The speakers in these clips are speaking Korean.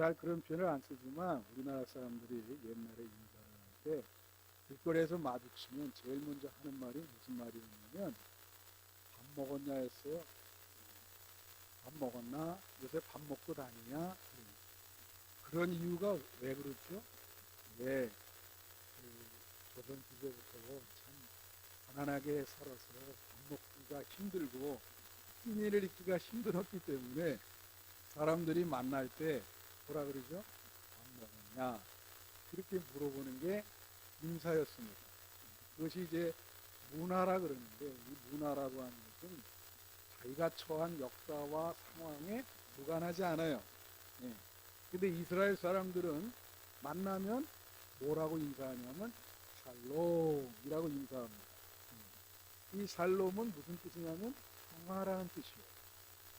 잘 그런 표현을 안 쓰지만 우리나라 사람들이 옛날에 인사를 할 때 길거리에서 마주치면 제일 먼저 하는 말이 무슨 말이었냐면 밥 먹었냐 했어요. 밥 먹었나? 요새 밥 먹고 다니냐? 그런 이유가 왜 그렇죠? 왜 조선 시대부터 참 가난하게 살아서 밥 먹기가 힘들고 흥미를 잊기가 힘들었기 때문에 사람들이 만날 때 뭐라 그러죠? 밥 먹었냐? 그렇게 물어보는 게 인사였습니다. 그것이 이제 문화라 그러는데 이 문화라고 하는 것은 자기가 처한 역사와 상황에 무관하지 않아요. 예. 근데 이스라엘 사람들은 만나면 뭐라고 인사하냐면 샬롬이라고 인사합니다. 이 샬롬은 무슨 뜻이냐면 평화라는 뜻이에요.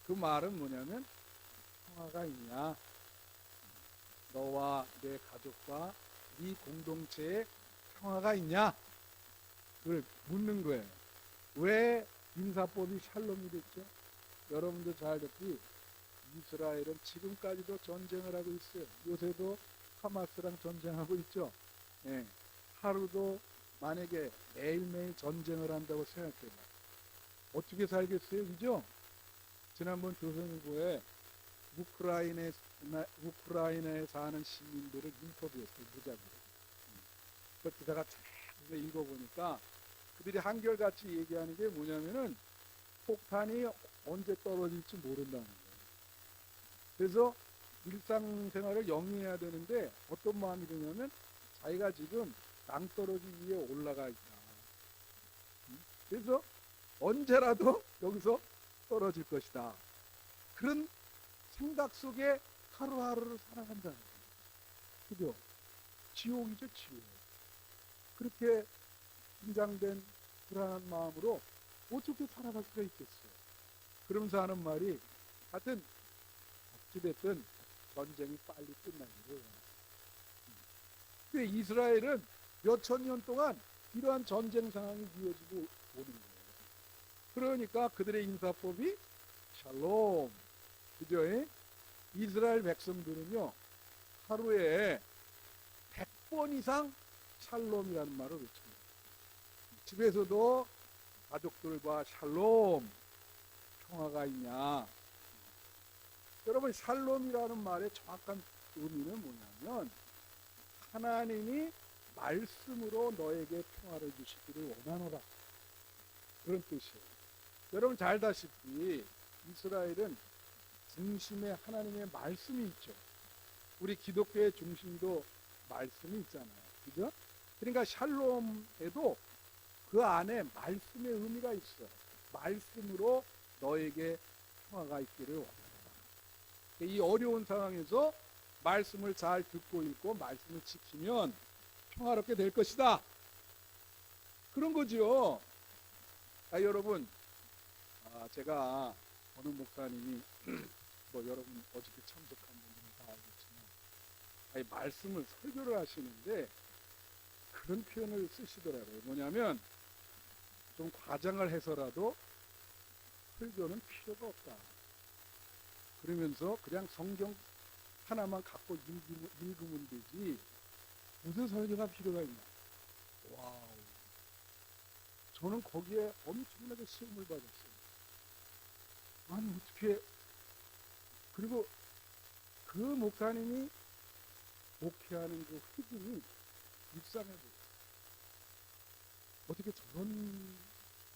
그 말은 뭐냐면 평화가 있냐? 너와 내 가족과 네 공동체에 평화가 있냐? 그걸 묻는 거예요. 왜 인사법이 샬롬이 됐죠? 여러분도 잘 듣기 이스라엘은 지금까지도 전쟁을 하고 있어요. 요새도 하마스랑 전쟁하고 있죠. 예. 하루도 만약에 매일매일 전쟁을 한다고 생각해봐. 어떻게 살겠어요? 그죠? 지난번 조선일보에 우크라이나에 사는 시민들을 인터뷰했어요. 무작위로. 그 기사가 쫙 읽어보니까 그들이 한결같이 얘기하는 게 뭐냐면은 폭탄이 언제 떨어질지 모른다는 거예요. 그래서 일상생활을 영위해야 되는데 어떤 마음이 드냐면 자기가 지금 낭떠러지 위에 올라가 있다. 그래서 언제라도 여기서 떨어질 것이다. 그런 생각 속에 하루하루를 살아간다는 거예요. 그죠? 지옥이죠, 지옥. 그렇게 긴장된 불안한 마음으로 어떻게 살아갈 수가 있겠어요? 그러면서 하는 말이 하여튼 어찌됐든 전쟁이 빨리 끝나기를 원합니다. 근데 이스라엘은 몇천 년 동안 이러한 전쟁 상황이 이어지고 오는 거예요. 그러니까 그들의 인사법이 샬롬. 그죠? 이스라엘 백성들은요 하루에 100번 이상 샬롬이라는 말을 외칩니다. 집에서도 가족들과 샬롬, 평화가 있냐. 여러분 샬롬이라는 말의 정확한 의미는 뭐냐면 하나님이 말씀으로 너에게 평화를 주시기를 원하노라. 그런 뜻이에요. 여러분 잘 아시다시피 이스라엘은 중심에 하나님의 말씀이 있죠. 우리 기독교의 중심도 말씀이 있잖아요. 그죠? 그러니까 샬롬에도 그 안에 말씀의 의미가 있어요. 말씀으로 너에게 평화가 있기를 원한다. 이 어려운 상황에서 말씀을 잘 듣고 읽고 말씀을 지키면 평화롭게 될 것이다. 그런 거죠. 여러분, 제가 어느 목사님이 뭐 여러분 어저께 참석한 분들은 다 알겠지만 말씀을 설교를 하시는데 그런 표현을 쓰시더라고요. 뭐냐면 좀 과장을 해서라도 설교는 필요가 없다. 그러면서 그냥 성경 하나만 갖고 읽으면 되지 무슨 설교가 필요가 있나. 와우. 저는 거기에 엄청나게 시험을 받았어요. 아니 어떻게. 그리고 그 목사님이 목회하는 그 흑인이 입상해버렸어요. 어떻게 저런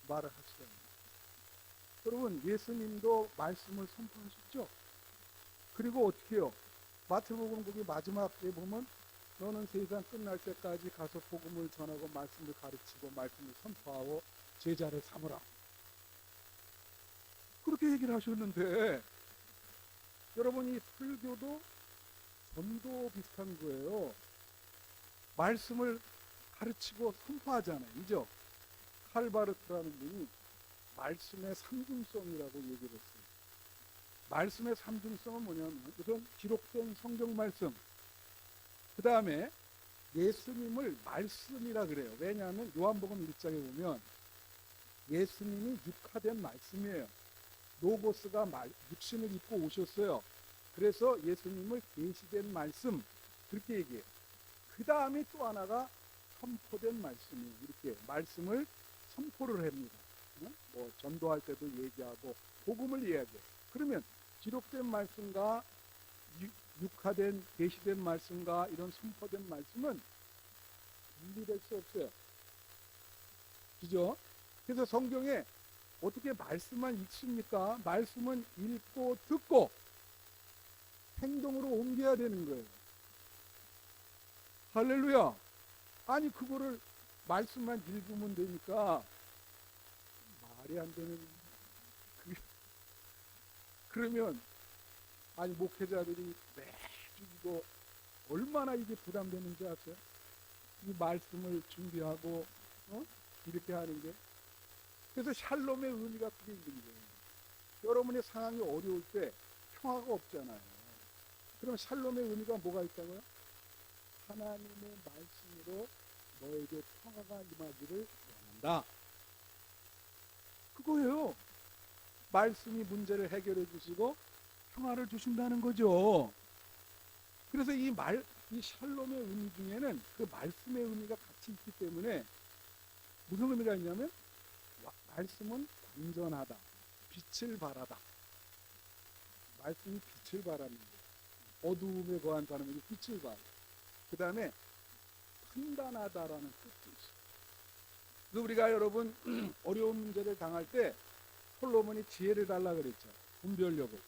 말을 할 수가 있나. 여러분 예수님도 말씀을 선포하셨죠. 그리고 어떻게 해요? 마태복음 거기 마지막에 보면 너는 세상 끝날 때까지 가서 복음을 전하고 말씀을 가르치고 말씀을 선포하고 제자를 삼으라. 그렇게 얘기를 하셨는데 여러분 이 설교도 전도 비슷한 거예요. 말씀을 가르치고 선포하잖아요. 그죠? 칼바르트라는 분이 말씀의 삼중성이라고 얘기를 했어요. 말씀의 삼중성은 뭐냐면 우선 기록된 성경 말씀, 그 다음에 예수님을 말씀이라 그래요. 왜냐하면 요한복음 1장에 보면 예수님이 육화된 말씀이에요. 로고스가 육신을 입고 오셨어요. 그래서 예수님을 계시된 말씀 그렇게 얘기해요. 그 다음에 또 하나가 선포된 말씀이에요. 이렇게 말씀을 선포를 합니다. 뭐 전도할 때도 얘기하고 복음을 이야기해요. 그러면 기록된 말씀과 육화된 계시된 말씀과 이런 선포된 말씀은 분리될 수 없어요. 그죠? 그래서 성경에 어떻게 말씀만 읽습니까? 말씀은 읽고 듣고 행동으로 옮겨야 되는 거예요. 할렐루야. 아니 그거를 말씀만 읽으면 되니까 말이 안 되는. 그러면 아니 목회자들이 매주 이거 얼마나 이게 부담되는지 아세요? 이 말씀을 준비하고 이렇게 하는 게. 그래서 샬롬의 의미가 그게 있는 거예요. 여러분의 상황이 어려울 때 평화가 없잖아요. 그럼 샬롬의 의미가 뭐가 있다고요? 하나님의 말씀으로 너에게 평화가 임하기를 원한다. 그거예요. 말씀이 문제를 해결해 주시고 평화를 주신다는 거죠. 그래서 이 샬롬의 의미 중에는 그 말씀의 의미가 같이 있기 때문에 무슨 의미가 있냐면 말씀은 완전하다. 빛을 발하다. 말씀이 빛을 발하는 거예요. 어두움에 거한 사람에게 빛을 발하. 그 다음에 판단하다라는 뜻도 있어요. 그래서 우리가 여러분 어려운 문제를 당할 때 솔로몬이 지혜를 달라 그랬죠. 분별력을.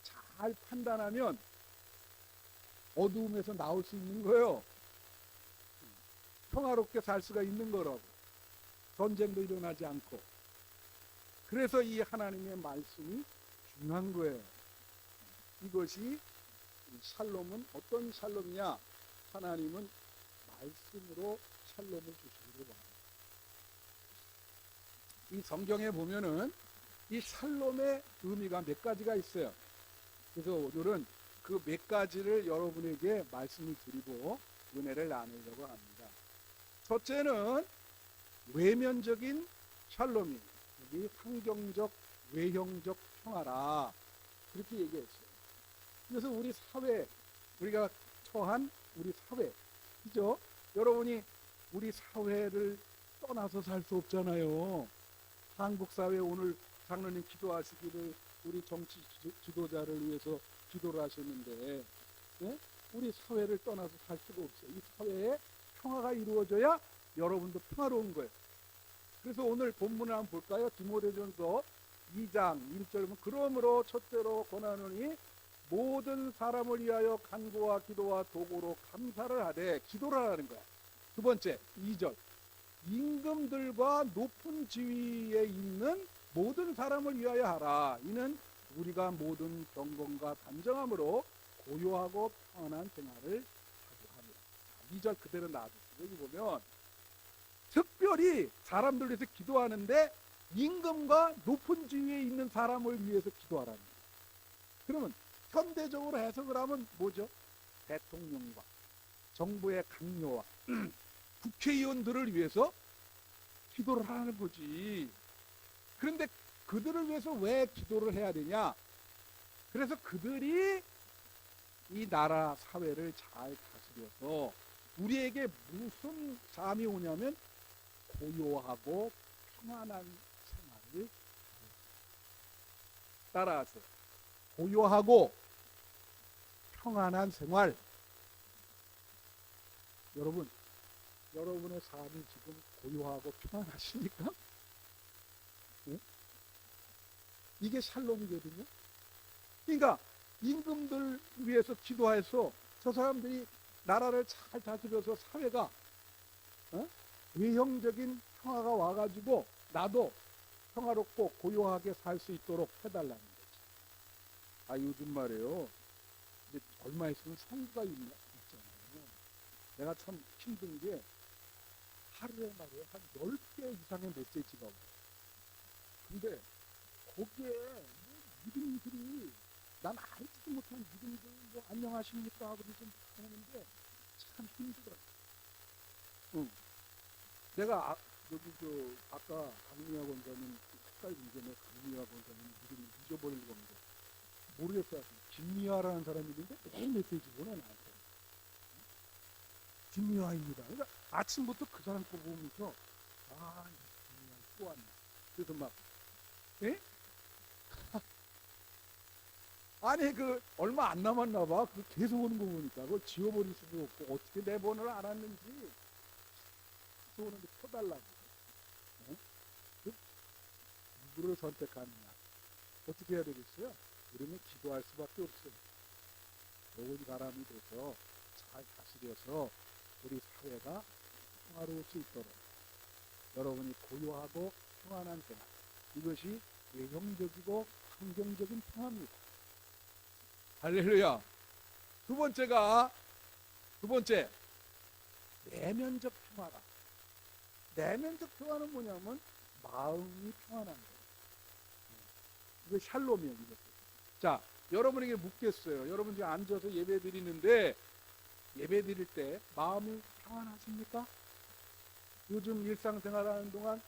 잘 판단하면 어두움에서 나올 수 있는 거예요. 평화롭게 살 수가 있는 거라고. 전쟁도 일어나지 않고. 그래서 이 하나님의 말씀이 중요한 거예요. 이것이 샬롬은 어떤 샬롬이냐? 하나님은 말씀으로 샬롬을 주시기를 바랍니다. 이 성경에 보면은 이 샬롬의 의미가 몇 가지가 있어요. 그래서 오늘은 그 몇 가지를 여러분에게 말씀을 드리고 은혜를 나누려고 합니다. 첫째는 외면적인 샬롬이, 여기 환경적, 외형적 평화라 그렇게 얘기했어요. 그래서 우리 사회, 우리가 처한 우리 사회, 그죠? 여러분이 우리 사회를 떠나서 살 수 없잖아요. 한국 사회 오늘 장로님 기도하시기를 우리 정치 지도자를 위해서 기도를 하셨는데, 네? 우리 사회를 떠나서 살 수가 없어요. 이 사회에 평화가 이루어져야 여러분도 평화로운 거예요. 그래서 오늘 본문을 한번 볼까요? 디모데전서 2장 1절. 그러므로 첫째로 권하노니 모든 사람을 위하여 간구와 기도와 도구로 감사를 하되, 기도를 하라는 거야. 두 번째 2절. 임금들과 높은 지위에 있는 모든 사람을 위하여 하라. 이는 우리가 모든 경건과 단정함으로 고요하고 평안한 생활을 하고 합니다. 2절 그대로 놔두세요. 여기 보면 특별히 사람들 위해서 기도하는데 임금과 높은 지위에 있는 사람을 위해서 기도하라는 거예요. 그러면 현대적으로 해석을 하면 뭐죠? 대통령과 정부의 강요와 국회의원들을 위해서 기도를 하는 거지. 그런데 그들을 위해서 왜 기도를 해야 되냐? 그래서 그들이 이 나라 사회를 잘 다스려서 우리에게 무슨 삶이 오냐면 고요하고 평안한 생활을 따라하세요. 고요하고 평안한 생활. 여러분, 여러분의 삶이 지금 고요하고 평안하십니까? 네? 이게 샬롬이거든요. 그러니까 임금들 위해서 기도해서 저 사람들이 나라를 잘 다스려서 사회가 외형적인 평화가 와가지고 나도 평화롭고 고요하게 살 수 있도록 해달라는 거죠. 아, 요즘 말이에요. 이제 얼마 있으면 선거가 있잖아요. 내가 참 힘든 게 하루에 말이에요. 한 10개 이상의 메시지가 와요. 근데 거기에 이름들이 난 알지도 못한 이름들 뭐 안녕하십니까 하고 좀 하는데 참 힘들어요. 내가 여기 아까 강미화 원장님 색깔 문제네. 강미화 원장님 이름을 잊어버릴 겁니다. 모르겠어요. 김미화라는 사람이 있는데 매일 메시지 보내 나한테. 김미화입니다. 그러니까 아침부터 그 사람 거 보면서 김미화 또 왔네. 그래서 막 예? 아니 그 얼마 안 남았나 봐. 그 계속 오는 거 보니까 그걸 지워버릴 수도 없고 어떻게 내 번호를 알았는지 계속 오는데 켜달라고. 어? 그 누구를 선택하느냐? 어떻게 해야 되겠어요? 그러면 기도할 수밖에 없어요. 좋은 사람이 돼서 잘 다스려서 우리 사회가 평화로울 수 있도록 여러분이 고요하고 평안한 생활, 이것이 외형적이고 환경적인 평화입니다. 할렐루야. 두 번째 내면적 평화라. 내면적 평화는 뭐냐면 마음이 평안한 거예요. 이거 샬롬이에요. 이거. 자, 여러분에게 묻겠어요. 여러분 지금 앉아서 예배 드리는데 예배 드릴 때 마음이 평안하십니까? 요즘 일상생활하는 동안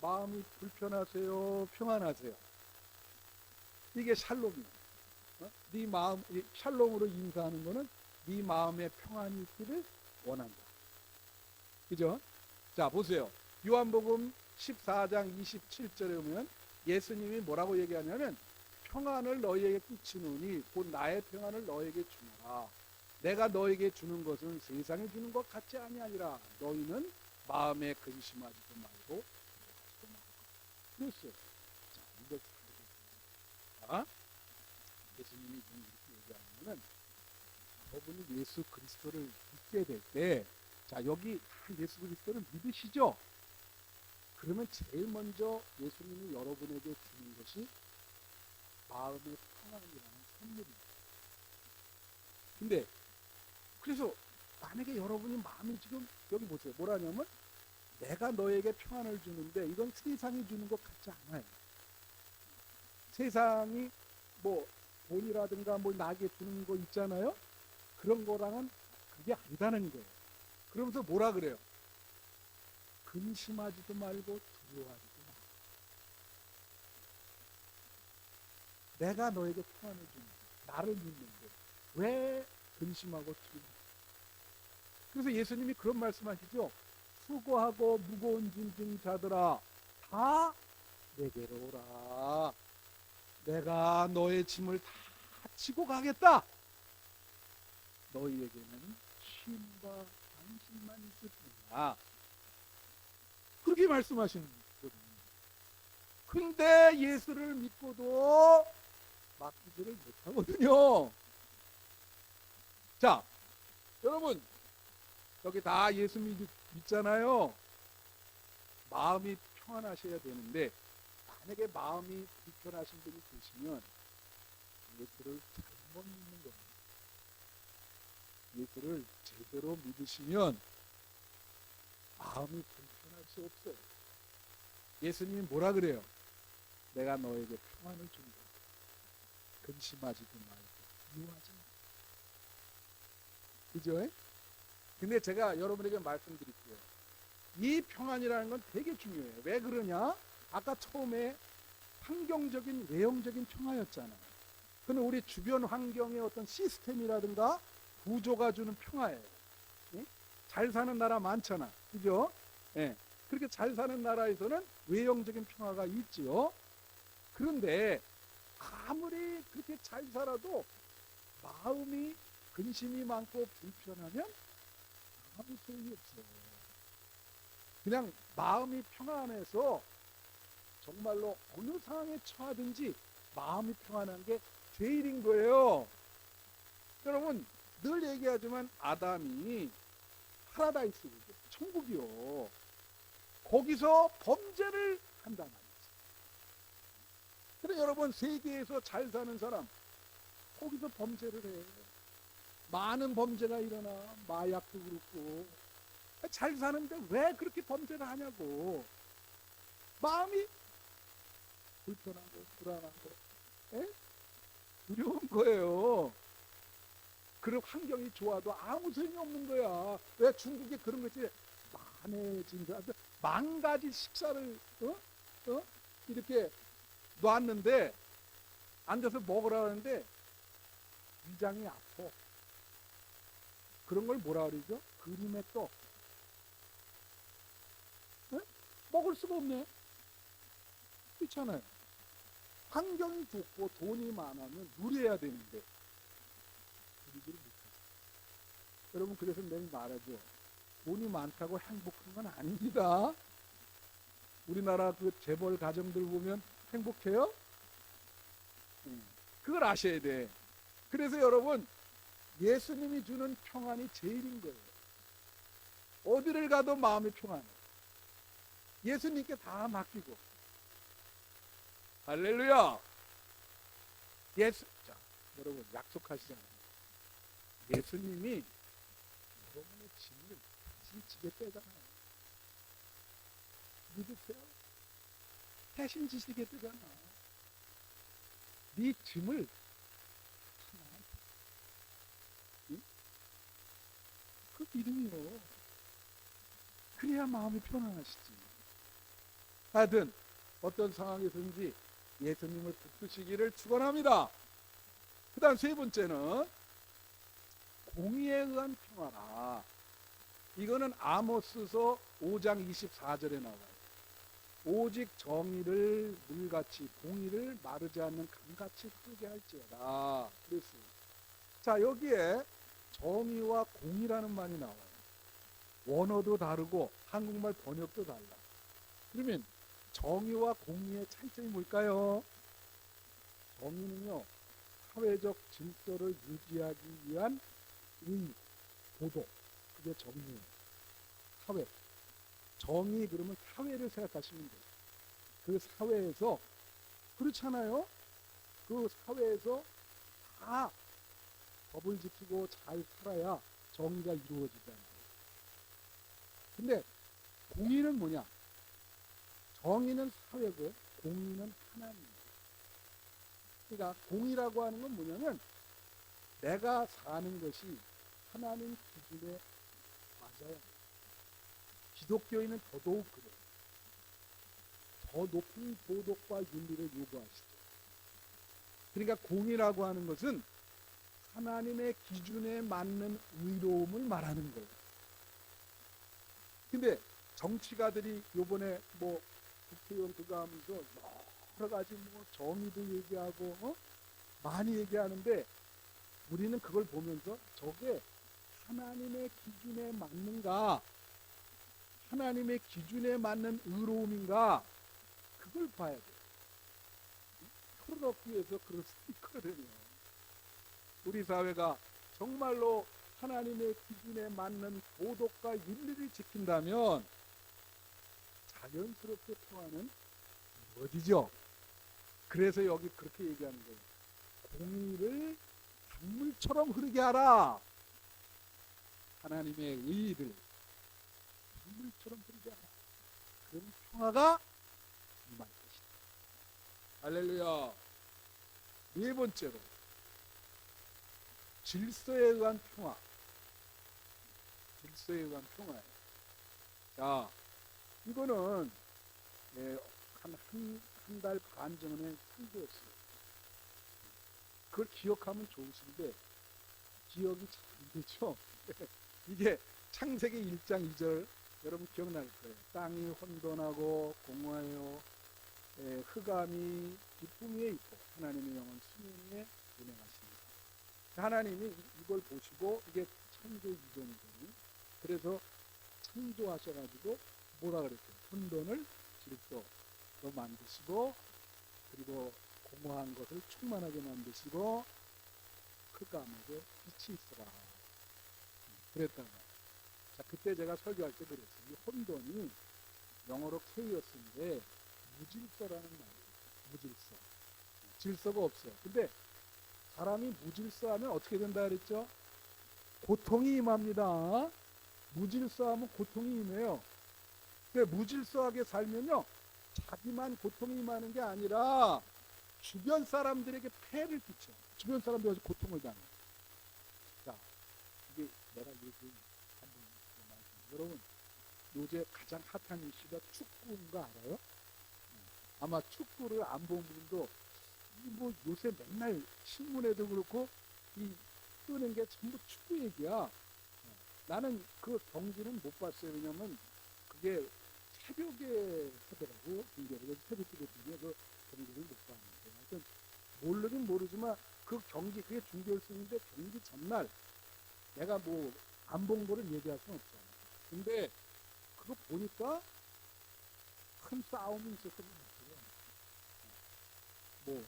마음이 불편하세요? 평안하세요? 이게 샬롬이에요. 네 마음, 샬롬으로 인사하는 거는 네 마음에 평안이 있기를 원한다. 그죠? 자, 보세요. 요한복음 14장 27절에 보면 예수님이 뭐라고 얘기하냐면 평안을 너희에게 끼치노니 곧 나의 평안을 너희에게 주노라. 내가 너희에게 주는 것은 세상에 주는 것 같지 아니하니라. 너희는 마음에 근심하지도 말고 그랬어요. 자, 이걸 잘 보세요. 예수님이 지금 이렇게 얘기하면은 여러분이 예수 그리스도를 믿게 될 때, 자 여기 예수 그리스도를 믿으시죠? 그러면 제일 먼저 예수님이 여러분에게 주는 것이 마음의 평안이라는 선물입니다. 근데 그래서 만약에 여러분이 마음이 지금 여기 보세요. 뭐라냐면 내가 너에게 평안을 주는데 이건 세상이 주는 것 같지 않아요. 세상이 뭐 돈이라든가 뭐 나에게 주는 거 있잖아요. 그런 거랑은 그게 아니다는 거예요. 그러면서 뭐라 그래요? 근심하지도 말고 두려워하지도 말고 내가 너에게 평안을 주는데 나를 믿는데 왜 근심하고 두려워? 그래서 예수님이 그런 말씀하시죠. 수고하고 무거운 짐진 자들아 다 내게로 오라. 내가 너의 짐을 다 지고 가겠다. 너희에게는 쉼과 안심만 있을 뿐이야. 그렇게 말씀하시는 거거든요. 근데 예수를 믿고도 맡기지를 못하거든요. 자, 여러분 여기 다 예수 믿잖아요. 마음이 평안하셔야 되는데 만약에 마음이 불편하신 분이 계시면 예수를 잘못 믿는 겁니다. 예수를 제대로 믿으시면 마음이 불편할 수 없어요. 예수님이 뭐라 그래요? 내가 너에게 평안을 준다. 근심하지도 말고 두려워하지 마. 그죠? 근데 제가 여러분에게 말씀드릴게요. 이 평안이라는 건 되게 중요해요. 왜 그러냐? 아까 처음에 환경적인 외형적인 평화였잖아요. 그는 우리 주변 환경의 어떤 시스템이라든가 구조가 주는 평화예요. 예? 잘 사는 나라 많잖아. 그죠? 예. 그렇게 잘 사는 나라에서는 외형적인 평화가 있지요. 그런데 아무리 그렇게 잘 살아도 마음이 근심이 많고 불편하면 아무 소용이 없어요. 그냥 마음이 평안해서 정말로 어느 상황에 처하든지 마음이 평안한 게 제일인 거예요. 여러분 늘 얘기하지만 아담이 파라다이스, 천국이요. 거기서 범죄를 한단 말이죠. 그래 여러분 세계에서 잘 사는 사람 거기서 범죄를 해. 많은 범죄가 일어나. 마약도 그렇고. 잘 사는데 왜 그렇게 범죄를 하냐고. 마음이 불편하고 불안하고 두려운 거예요. 그런 환경이 좋아도 아무 소용이 없는 거야. 왜 중국에 그런 것이 만해진다. 만 가지 식사를 이렇게 놨는데 앉아서 먹으라 하는데 위장이 아파. 그런 걸 뭐라 그러죠? 그림의 떡. 네? 먹을 수가 없네. 그렇잖아요. 환경이 좋고 돈이 많으면 누려야 되는데 누리지를 못해요. 여러분, 그래서 늘 말하죠. 돈이 많다고 행복한 건 아닙니다. 우리나라 그 재벌 가정들 보면 행복해요? 그걸 아셔야 돼. 그래서 여러분, 예수님이 주는 평안이 제일인 거예요. 어디를 가도 마음의 평안. 예수님께 다 맡기고. 할렐루야. 자, 여러분 약속하시잖아요. 예수님이 여러분의 짐을 대신 지게 빼잖아요. 믿으세요? 대신 지시게 빼잖아. 네 짐을 응? 그 믿음이요. 그래야 마음이 편안하시지. 하여튼 어떤 상황에서든지 예수님을 붙드시기를 축원합니다. 그 다음 세 번째는 공의에 의한 평화라. 이거는 아모스서 5장 24절에 나와요. 오직 정의를 물같이, 공의를 마르지 않는 강같이 흐르게 할지어다. 그랬어요. 자, 여기에 정의와 공의라는 말이 나와요. 원어도 다르고 한국말 번역도 달라. 그러면 정의와 공의의 차이점이 뭘까요? 정의는요, 사회적 질서를 유지하기 위한 도덕, 그게 정의예요. 사회. 정의 그러면 사회를 생각하시면 돼요. 그 사회에서, 그렇잖아요. 그 사회에서 다 법을 지키고 잘 살아야 정의가 이루어지잖아요. 근데 공의는 뭐냐? 정의는 사회고 공의는 하나님이에요. 그러니까 공의라고 하는 건 뭐냐면 내가 사는 것이 하나님 기준에 맞아야 돼요. 기독교인은 더더욱 그래요. 더 높은 도덕과 윤리를 요구하시죠. 그러니까 공의라고 하는 것은 하나님의 기준에 맞는 의로움을 말하는 거예요. 근데 정치가들이 요번에 뭐 국회의원 그거 하면서 여러 가지 뭐 정의도 얘기하고 많이 얘기하는데 우리는 그걸 보면서 저게 하나님의 기준에 맞는가, 하나님의 기준에 맞는 의로움인가, 그걸 봐야 돼요. 표를 얻기 위해서 그럴 수도 있거든요. 우리 사회가 정말로 하나님의 기준에 맞는 도덕과 윤리를 지킨다면 자연스럽게 평화는 이루어지죠. 그래서 여기 그렇게 얘기하는 거예요. 공의를 강물처럼 흐르게 하라. 하나님의 의의를 강물처럼 흐르게 하라. 그런 평화가 임할 것이다. 할렐루야. 네 번째로 질서에 의한 평화. 질서에 의한 평화예요. 자, 이거는 한 달 반 전에 상고였어요. 그걸 기억하면 좋으신데 기억이 잘 안 되죠. 이게 창세기 1장 2절 여러분 기억날 거예요. 땅이 혼돈하고 공허하여 흑암이 기쁨 위에 있고 하나님의 영은 수면 위에 운행하십니다. 하나님이 이걸 보시고 이게 창조 이전이거든요. 그래서 창조하셔가지고 뭐라 그랬어요? 혼돈을 질서로 만드시고 그리고 공허한 것을 충만하게 만드시고 흑암에게 빛이 있어라. 그랬단 말이에요. 자, 그때 제가 설교할 때 그랬어요. 이 혼돈이 영어로 케이오스인데 무질서라는 말이에요. 무질서. 질서가 없어요. 근데 사람이 무질서하면 어떻게 된다 그랬죠? 고통이 임합니다. 무질서하면 고통이 임해요. 근데 무질서하게 살면요, 자기만 고통이 임하는 게 아니라 주변 사람들에게 폐해를 끼쳐. 주변 사람들이 아주 고통을 당해요. 자, 이게 내가 얘기한 말씀. 여러분, 요새 가장 핫한 이슈가 축구인 거 알아요? 아마 축구를 안 본 분도 뭐 요새 맨날 신문에도 그렇고 이 뜨는 게 전부 축구 얘기야. 나는 그 경기는 못 봤어요. 왜냐면 그게 새벽에 하더라고. 중계를 새벽 뛰거든요. 그 경기를 못 봤는데. 하여튼 모르긴 모르지만 그 경기 그게 중결승인데 경기 전날 내가 뭐 안 본 거를 얘기할 수는 없잖아. 근데 그거 보니까 큰 싸움이 있었던 것 같아요. 뭐,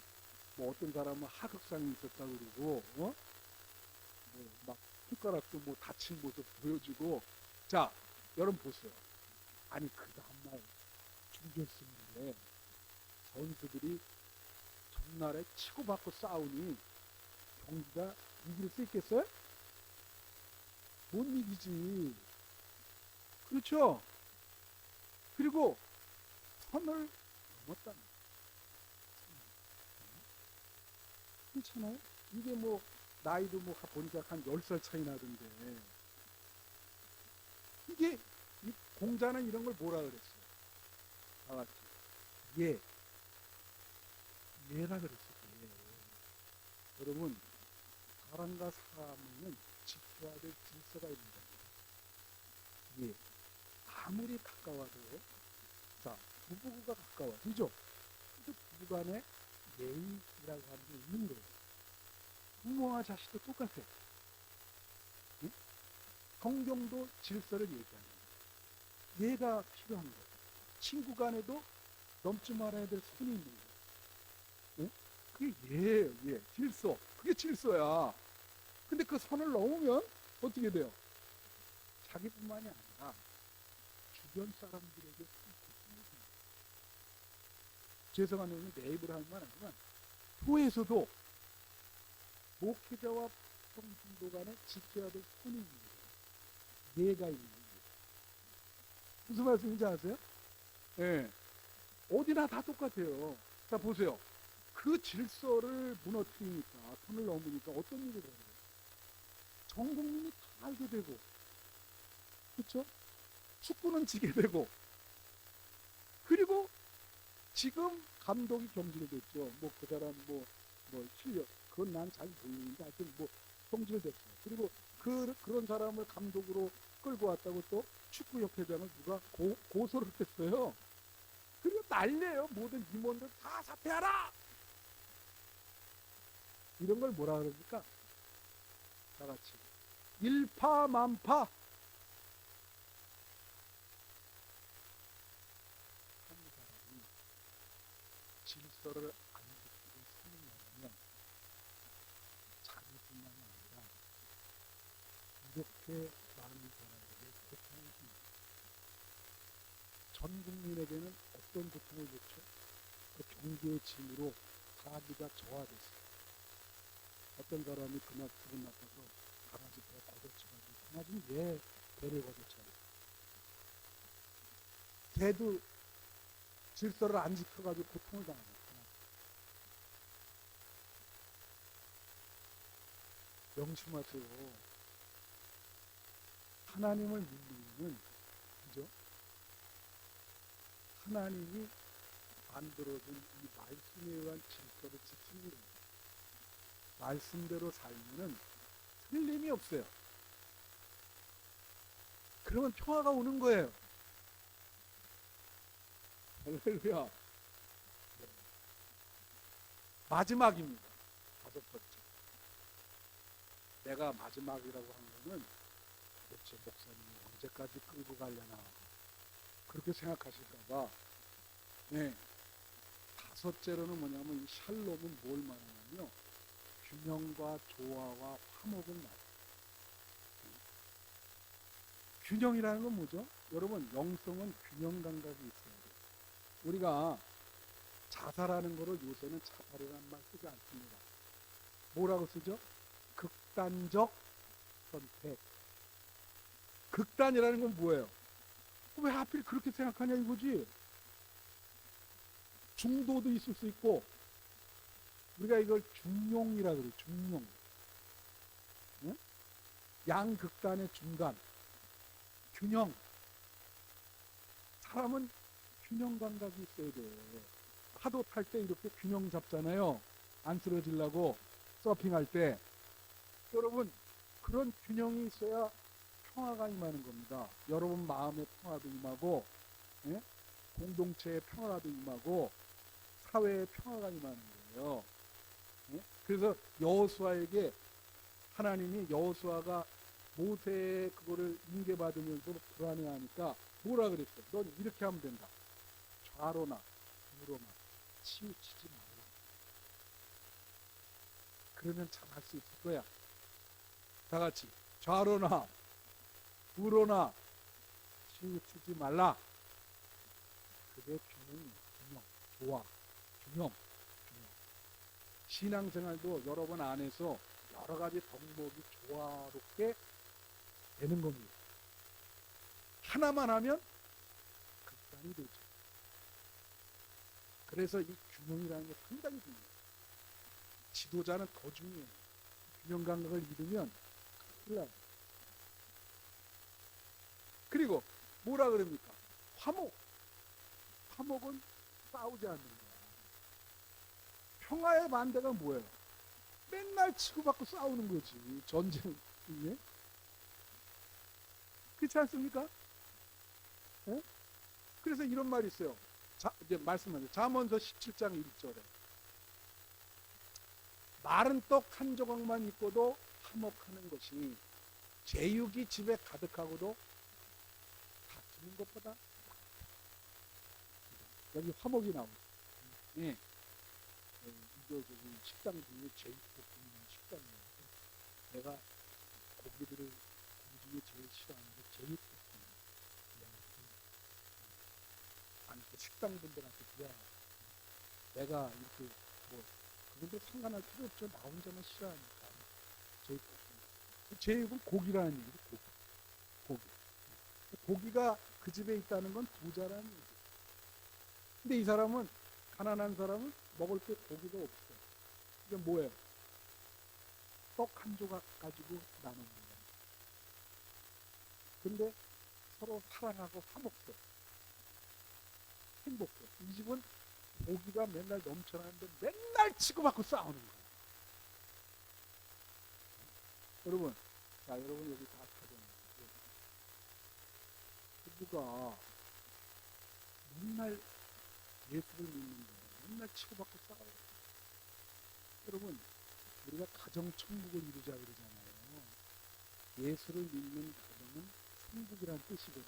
뭐 어떤 사람은 하극상이 있었다 그러고, 뭐막 손가락도 뭐 다친 모습 보여주고. 자, 여러분 보세요. 아니 그 다음날 중결승인데 선수들이 전날에 치고받고 싸우니 경기가 이길 수 있겠어요? 못 이기지. 그렇죠? 그리고 선을 넘었다는 거예요. 그렇잖아요? 이게 뭐 나이도 뭐 보니까 한 10살 차이 나던데 이게 이 공자는 이런 걸 뭐라 그랬어요? 다 같이 예, 예라 그랬어요. 예. 여러분 사람과 사람은 지켜야 될 질서가 있는 겁니다. 예. 아무리 가까워도 자 부부가 가까워지죠. 근데 부부간에 예의라고 하는 게 있는 거예요. 부모와 자식도 똑같아요. 응? 성경도 질서를 얘기하는 거예요. 예가 필요한 거예요. 친구 간에도 넘지 말아야 될 선이 있는 거예요. 응? 그게 예예요. 예. 질서. 그게 질서야. 근데 그 선을 넘으면 어떻게 돼요? 자기뿐만이 아니라 주변 사람들에게 고통이 생겨요. 죄송한 의미는 내 입으로 하는 말 아니지만 교회에서도 목회자와 성도 간에 지켜야 될 선이 있는 거예요. 예가 있는 거예요. 무슨 말씀인지 아세요? 예. 어디나 다 똑같아요. 자 보세요. 그 질서를 무너뜨리니까 선을 넘으니까 어떤 일이 벌어져요? 전 국민이 다 알게 되고 그렇죠? 축구는 지게 되고 그리고 지금 감독이 경질됐죠. 뭐 그 사람 뭐 실력 그건 난 잘 모르는데 하여튼 뭐 경질됐어요. 그리고 그런 사람을 감독으로 끌고 왔다고 또 축구협회장을 누가 고소를 했어요. 그리고 난리예요. 모든 임원들 다 사퇴하라. 이런 걸 뭐라 그러니까 다 같이 일파만파 한 사람이 질서를 안 지키고 살면 자기뿐만이 아니라 이렇게 많은 사람들에게 고통을 줍니다. 전 국민에게는 어떤 고통을 줬죠? 그 경계의 짐으로 자기가 저하됐어요. 어떤 사람이 그날 기분 나빠서 강아지 배 걷어차가지고 강아지는 왜 배를 걷어차요? 개도 질서를 안 지켜가지고 고통을 당하잖아요. 명심하세요. 하나님을 믿는 그죠? 하나님이 만들어준 이 말씀에 의한 질서를 지키는 거예요. 말씀대로 살면은 틀림이 없어요. 그러면 평화가 오는 거예요. 할렐루야. 네. 마지막입니다. 5번째. 내가 마지막이라고 하는 거는 도대체 목사님이 언제까지 끌고 가려나 그렇게 생각하실까봐. 네. 5째로는 뭐냐면 이 샬롬은 뭘 말하냐면요. 균형과 조화와 화목을 말해요. 균형이라는 건 뭐죠? 여러분 영성은 균형 감각이 있어야 돼요. 우리가 자살하는 거를 요새는 자살이라는 말 쓰지 않습니다. 뭐라고 쓰죠? 극단적 선택. 극단이라는 건 뭐예요? 왜 하필 그렇게 생각하냐 이거지. 중도도 있을 수 있고 우리가 이걸 중용이라 그래요. 중용. 응? 양극단의 중간. 균형. 사람은 균형 감각이 있어야 돼. 파도 탈 때 이렇게 균형 잡잖아요. 안 쓰러지려고 서핑할 때 여러분 그런 균형이 있어야 평화가 임하는 겁니다. 여러분 마음의 평화도 임하고 예? 공동체의 평화도 임하고 사회의 평화가 임하는 거예요. 예? 그래서 여호수아에게 하나님이 여호수아가 모세의 그거를 인계받으면서 불안해하니까 뭐라 그랬어? 넌 이렇게 하면 된다. 좌로나 우로나 치우치지 말라. 그러면 잘 할 수 있을 거야. 다 같이 좌로나 우로나 치우치지 말라. 그게 균형, 좋아, 균형. 신앙생활도 여러분 안에서 여러 가지 덕목이 조화롭게 되는 겁니다. 하나만 하면 극단이 되죠. 그래서 이 균형이라는 게 상당히 중요해요. 지도자는 더 중요해요. 균형 감각을 잃으면 큰일 나요. 그리고 뭐라 그럽니까? 화목. 화목은 싸우지 않는 거야. 평화의 반대가 뭐예요? 맨날 치고받고 싸우는 거지. 전쟁 중에. 그렇지 않습니까? 네? 그래서 이런 말이 있어요. 이제 말씀하세요. 잠언서 17장 1절에 마른 떡 한 조각만 있고도 화목하는 것이 제육이 집에 가득하고도 다투는 것보다 여기 화목이 나오죠. 예. 이거 저기 식당 중에 제일 볶는 식당이에요. 내가 고기들을 고기 중에 제일 싫어하는 게 제일 볶음. 아니 그 식당 분들한테 그냥 내가 이렇게 뭐 그런데 상관할 필요 없죠. 나 혼자만 싫어하니까 제일 볶음. 제육은 고기라는 얘기죠. 고기. 고기가 그 집에 있다는 건 부자라는 얘기죠. 근데 이 사람은 가난한 사람은 먹을 게 고기가 없어. 이게 뭐예요? 떡 한 조각 가지고 나누는 거예요. 근데 서로 사랑하고 화목해. 행복해. 이 집은 고기가 맨날 넘쳐나는데 맨날 치고받고 싸우는 거예요. 여러분, 자, 여러분 여기 다 가정하세요. 부부가 맨날 예수를 믿는데 맨날 치고받고 싸워요. 여러분, 우리가 가정천국을 이루자 그러잖아요. 예수를 믿는 가정은 천국이란 뜻이거든.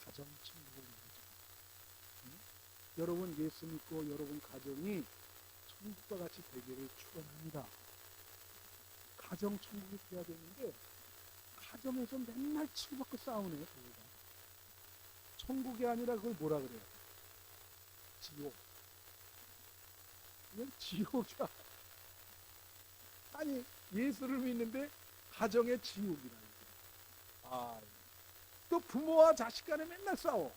가정천국을 이루자. 응? 여러분 예수 믿고 여러분 가정이 천국과 같이 되기를 축원합니다. 가정천국이 돼야 되는데 가정에서 맨날 치고받고 싸우네요. 우리가. 천국이 아니라 그걸 뭐라 그래요? 지옥. 그냥 지옥이야. 아니 예수를 믿는데 가정의 지옥이라. 또 부모와 자식 간에 맨날 싸워.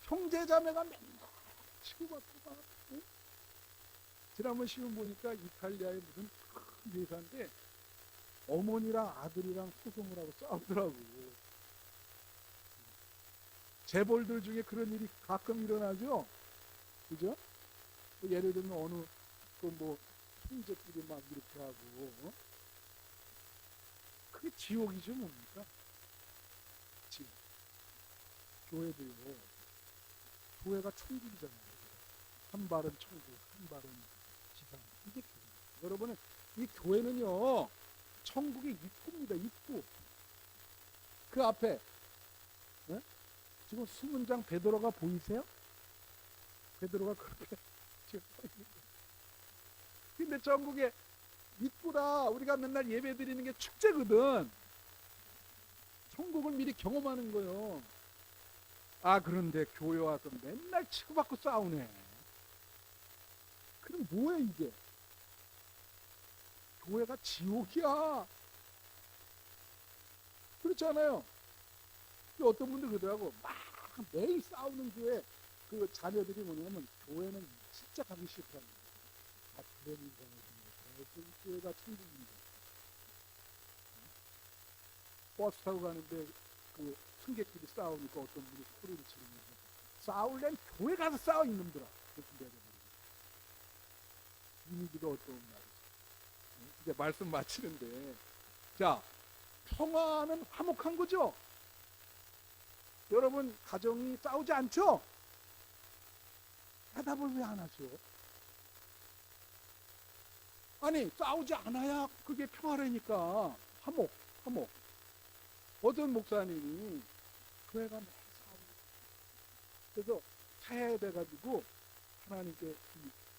형제 자매가 맨날 치고받고 막. 응? 지난번 시험 보니까 이탈리아의 무슨 큰 예사인데 어머니랑 아들이랑 소송을 하고 싸우더라고. 재벌들 중에 그런 일이 가끔 일어나죠. 그죠? 예를 들면 어느 뭐 형제끼리 막 이렇게 하고 그게 지옥이죠. 뭡니까? 지옥. 교회도요. 교회가 천국이잖아요. 한 발은 천국, 한 발은 지상. 이게 교회. 여러분은 이 교회는요 천국의 입구입니다. 입구. 그 앞에 네? 지금 수문장 베드로가 보이세요? 베드로가 그렇게 지금 근데 천국의 입구라. 우리가 맨날 예배 드리는 게 축제거든. 천국을 미리 경험하는 거예요. 그런데 교회 와서 맨날 치고받고 싸우네. 그럼 뭐야 이게? 교회가 지옥이야. 그렇지 않아요? 어떤 분들 그러더라고. 막 매일 싸우는 교회 그 자녀들이 뭐냐면 교회는 진짜 가기 싫다는 거예요. 그런 인상을 교회가 천국입니다. 버스 타고 가는데 그 승객들이 싸우니까 어떤 분이 소리를 지르면서 싸울래면 교회 가서 싸워 이놈들아. 분위기도 어떤 말이죠. 이제 말씀 마치는데, 자, 평화는 화목한 거죠? 여러분 가정이 싸우지 않죠? 대답을 왜 안 하죠? 아니 싸우지 않아야 그게 평화라니까. 화목. 어떤 목사님이 교회가 매일 싸우고, 그래서 새해 돼가지고 하나님께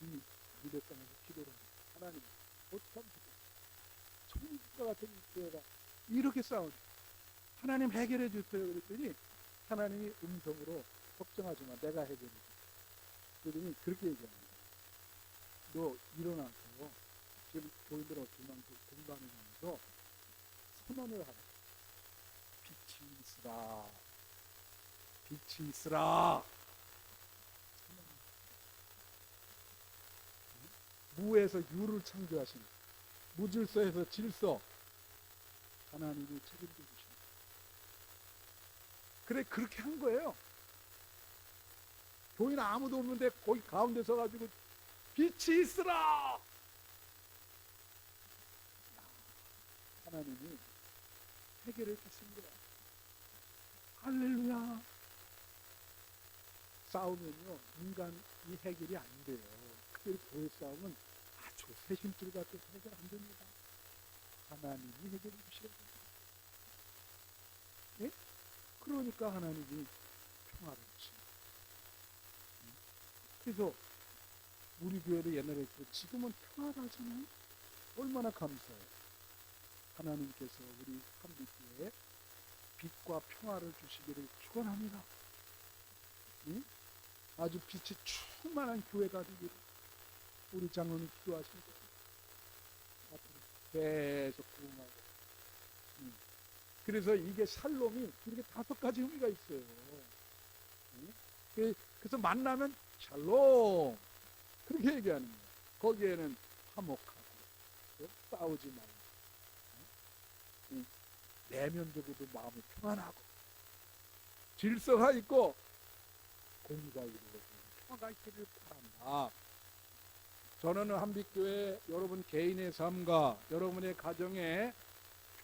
이 미래상에서 기도를 합니다. 하나님 어떻게 하면 좋겠어요? 천국과 같은 이 교회가 이렇게 싸우니 하나님 해결해 주세요. 그랬더니 하나님이 음성으로 걱정하지 마, 내가 해결해 줄게. 그러더니 그렇게 얘기합니다. 너 일어나서 지금 교인들 없지만 그 공간에 가서 선언을 하라. 빛이 있으라. 무에서 유를 창조하신, 무질서에서 질서, 하나님이 책임져 주십니다. 그래, 그렇게 한 거예요. 교인 아무도 없는데 거기 가운데 서가지고 빛이 있으라. 하나님이 해결해 주신 거야. 할렐루야. 싸우면요, 인간이 해결이 안 돼요. 특별히 교회 싸움은 아주 새심줄 같아서 해결 안 됩니다. 하나님이 해결해 주셔야 됩니다. 예? 그러니까 하나님이 평화를 주십니다. 그래서 우리 교회도 옛날에 지금은 평화하잖아요. 얼마나 감사해요. 하나님께서 우리 한빛교회에 빛과 평화를 주시기를 축원합니다. 응? 아주 빛이 충만한 교회가 되기를 우리 장로님 기도하십니다. 앞으로 계속 구원하고. 그래서 이게 샬롬이 이렇게 5가지 의미가 있어요. 그래서 만나면 샬롬 그렇게 얘기하는 거예요. 거기에는 화목하고 싸우지 말고 내면적으로도 마음이 평안하고 질서가 있고 공의가 이루어지고 평화가 있기를 바랍니다. 저는 한빛교회 여러분 개인의 삶과 여러분의 가정에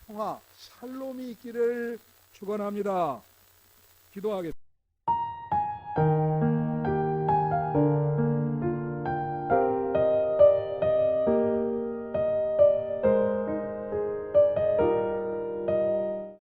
평화, 샬롬이 있기를 축원합니다. 기도하겠습니다.